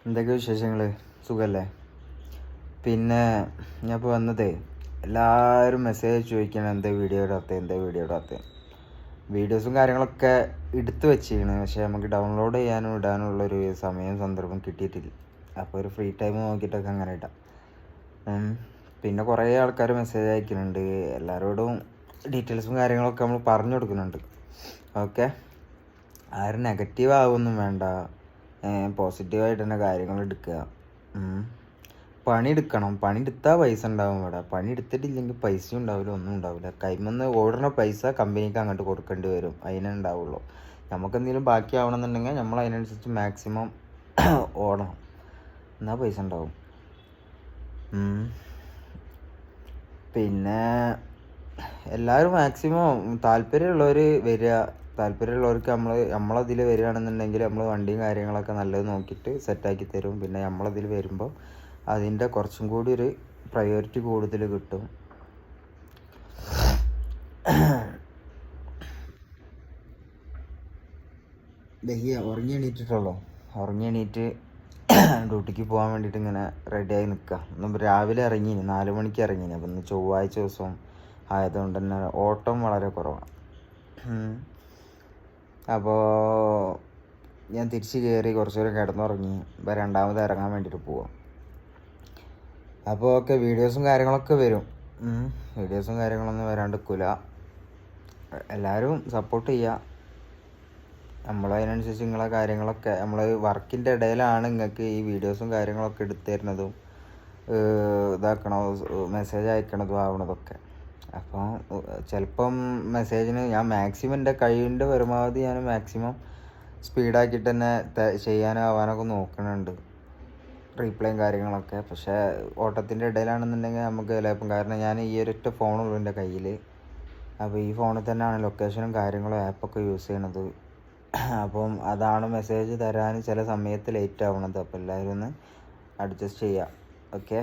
എന്തൊക്കെ വിശേഷങ്ങൾ? സുഖല്ലേ? പിന്നെ ഞാനിപ്പോൾ വന്നതേ, എല്ലാവരും മെസ്സേജ് ചോദിക്കണം എന്താ വീഡിയോ ഇടാത്തത്. വീഡിയോസും കാര്യങ്ങളൊക്കെ എടുത്തു വെച്ചിരിക്കണ്, പക്ഷേ നമുക്ക് ഡൗൺലോഡ് ചെയ്യാനും ഇടാനുള്ളൊരു സമയവും സന്ദർഭം കിട്ടിയിട്ടില്ല. അപ്പോൾ ഒരു ഫ്രീ ടൈം നോക്കിയിട്ടൊക്കെ അങ്ങനെ ഇടാം. പിന്നെ കുറേ ആൾക്കാർ മെസ്സേജ് അയക്കുന്നുണ്ട്, എല്ലാവരോടും ഡീറ്റെയിൽസും കാര്യങ്ങളൊക്കെ നമ്മൾ പറഞ്ഞു കൊടുക്കുന്നുണ്ട്. ഓക്കെ, ആരും നെഗറ്റീവ് ആവുമൊന്നും വേണ്ട, പോസിറ്റീവായിട്ട് തന്നെ കാര്യങ്ങൾ എടുക്കുക. പണിയെടുക്കണം, പണിയെടുത്താൽ പൈസ ഉണ്ടാവും. ഇവിടെ പണിയെടുത്തിട്ടില്ലെങ്കിൽ പൈസയും ഉണ്ടാവില്ല, ഒന്നും ഉണ്ടാവില്ല. കൈമെന്ന് ഓടുന്ന പൈസ കമ്പനിക്ക് അങ്ങോട്ട് കൊടുക്കേണ്ടി വരും, അതിനേ ഉണ്ടാവുള്ളൂ. നമുക്കെന്തെങ്കിലും ബാക്കിയാവണമെന്നുണ്ടെങ്കിൽ നമ്മൾ അതിനനുസരിച്ച് മാക്സിമം ഓടണം, എന്നാൽ പൈസ ഉണ്ടാവും. പിന്നെ എല്ലാവരും മാക്സിമം താല്പര്യമുള്ളവർ വരിക. താല്പര്യമുള്ളവർക്ക് നമ്മളതിൽ വരികയാണെന്നുണ്ടെങ്കിൽ നമ്മൾ വണ്ടിയും കാര്യങ്ങളൊക്കെ നല്ലത് നോക്കിയിട്ട് സെറ്റാക്കി തരും. പിന്നെ നമ്മളതിൽ വരുമ്പോൾ അതിൻ്റെ കുറച്ചും കൂടി ഒരു പ്രയോറിറ്റി കൂടുതൽ കിട്ടും. ഉറങ്ങി എണീറ്റ് ഡ്യൂട്ടിക്ക് പോകാൻ വേണ്ടിയിട്ട് ഇങ്ങനെ റെഡിയായി നിൽക്കുക. ഇന്ന് രാവിലെ ഇറങ്ങീന്, 4 മണിക്ക് ഇറങ്ങീന്. അപ്പം ഇന്ന് ചൊവ്വാഴ്ച ദിവസം ആയതുകൊണ്ട് തന്നെ ഓട്ടം വളരെ കുറവാണ്. അപ്പോൾ ഞാൻ തിരിച്ച് കയറി കുറച്ച് നേരം കിടന്നുറങ്ങി. ഇപ്പോൾ രണ്ടാമത് ഇറങ്ങാൻ വേണ്ടിയിട്ട് പോവാം. അപ്പോൾ ഓക്കെ, വീഡിയോസും കാര്യങ്ങളൊക്കെ വരും. വീഡിയോസും കാര്യങ്ങളൊന്നും വരാണ്ടിരിക്കില്ല. എല്ലാവരും സപ്പോർട്ട് ചെയ്യുക. നമ്മളതിനനുസരിച്ച് നിങ്ങളെ കാര്യങ്ങളൊക്കെ, നമ്മൾ വർക്കിൻ്റെ ഇടയിലാണ് നിങ്ങൾക്ക് ഈ വീഡിയോസും കാര്യങ്ങളൊക്കെ എടുത്തു തരുന്നതും മെസ്സേജ് അയക്കണതും ആവണതൊക്കെ. അപ്പോൾ ചിലപ്പം മെസ്സേജിന് ഞാൻ മാക്സിമം എൻ്റെ കഴിവിൻ്റെ പരമാവധി ഞാൻ മാക്സിമം സ്പീഡാക്കിയിട്ട് തന്നെ ചെയ്യാനാവാനൊക്കെ നോക്കുന്നുണ്ട്, റീപ്ലേയും കാര്യങ്ങളൊക്കെ. പക്ഷേ ഓട്ടത്തിൻ്റെ ഇടയിലാണെന്നുണ്ടെങ്കിൽ നമുക്ക് ചിലപ്പം, കാരണം ഞാൻ ഈ ഒരൊറ്റ ഫോണുള്ളൂ എൻ്റെ കയ്യിൽ. അപ്പോൾ ഈ ഫോണിൽ തന്നെയാണ് ലൊക്കേഷനും കാര്യങ്ങളും ആപ്പൊക്കെ യൂസ് ചെയ്യണത്. അപ്പം അതാണ് മെസ്സേജ് തരാൻ ചില സമയത്ത് ലേറ്റ് ആവണത്. അപ്പോൾ എല്ലാവരും ഒന്ന് അഡ്ജസ്റ്റ് ചെയ്യുക. ഓക്കെ.